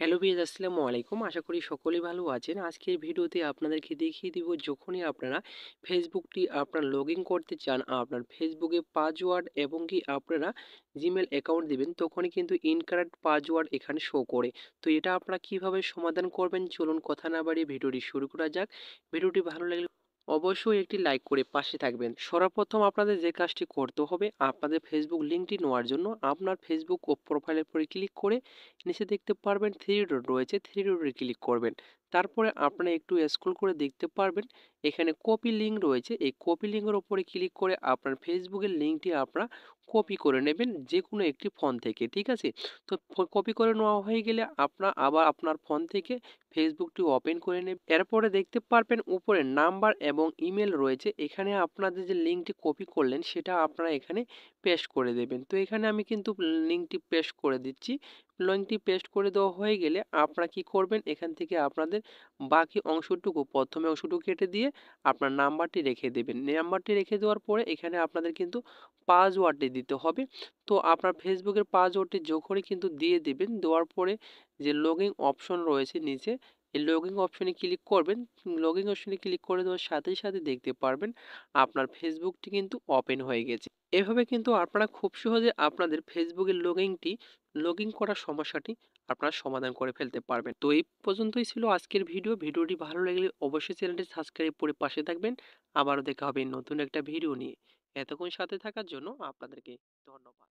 Hello viewers, আসসালামু আলাইকুম। আশা করি সকলেই ভালো আছেন। আজকের ভিডিওতে আপনাদেরকে দেখিয়ে দিব যখনই আপনারা ফেসবুকটি আপনার লগইন করতে চান, আপনার ফেসবুকে পাসওয়ার্ড এবং কি আপনারা জিমেল অ্যাকাউন্ট দিবেন, তখনই কিন্তু ইনকারেক্ট পাসওয়ার্ড এখানে শো করে। তো এটা আপনারা কিভাবে সমাধান করবেন, চলুন কথা না বাড়িয়ে ভিডিওটি শুরু করা যাক। ভিডিওটি ভালো লাগলে অবশ্যই একটি লাইক করে পাশে থাকবেন। সর্বপ্রথম আপনাদের যে কাজটি করতে হবে, আপনাদের ফেসবুক লিঙ্কটি নেওয়ার জন্য আপনার ফেসবুক ও প্রোফাইলের উপরে ক্লিক করে নিচে দেখতে পারবেন থ্রি ডট রয়েছে, থ্রি ডটে ক্লিক করবেন। তারপরে আপনারা একটু স্ক্রল করে দেখতে পারবেন এখানে কপি লিঙ্ক রয়েছে। এই কপি লিঙ্কের উপরে ক্লিক করে আপনার ফেসবুকের লিঙ্কটি আপনারা কপি করে নেবেন যে কোনো একটি ফোন থেকে, ঠিক আছে? তো কপি করে নেওয়া হয়ে গেলে আপনার আবার আপনার ফোন থেকে ফেসবুকটি ওপেন করে নেবেন। এরপরে দেখতে পারবেন উপরে নাম্বার এবং ইমেল রয়েছে। এখানে আপনাদের যে লিঙ্কটি কপি করলেন সেটা আপনারা এখানে পেস্ট করে দেবেন। তো এখানে আমি কিন্তু লিঙ্কটি পেস্ট করে দিচ্ছি। লিঙ্কটি পেস্ট করে দেওয়া হয়ে গেলে আপনারা কি করবেন, এখান থেকে আপনাদের বাকি অংশটুকু, প্রথমে অংশটুকু কেটে দিয়ে আপনার নাম্বারটি রেখে দেবেন। নাম্বারটি রেখে দেওয়ার পরে এখানে আপনাদের কিন্তু পাসওয়ার্ডটি দিতে হবে। তো আপনার ফেসবুকের পাসওয়ার্ডটি যখনই কিন্তু দিয়ে দিবেন, দেওয়ার পরে যে লগইন অপশন রয়েছে নিচে, এই লগইন অপশনে ক্লিক করবেন। লগইন অপশনে ক্লিক করে দেওয়ার সাথে সাথে দেখতে পারবেন আপনার ফেসবুকটি কিন্তু ওপেন হয়ে গেছে। এভাবে কিন্তু আপনারা খুব সহজে আপনাদের ফেসবুকের লগইন করার সমস্যাটি আপনারা সমাধান করে ফেলতে পারবেন। তো এই পর্যন্তই ছিল আজকের ভিডিও। ভিডিওটি ভালো লাগলে অবশ্যই চ্যানেলটি সাবস্ক্রাইব করে পাশে থাকবেন। আবারও দেখা হবে নতুন একটা ভিডিও নিয়ে। এতক্ষণ সাথে থাকার জন্য আপনাদেরকে ধন্যবাদ।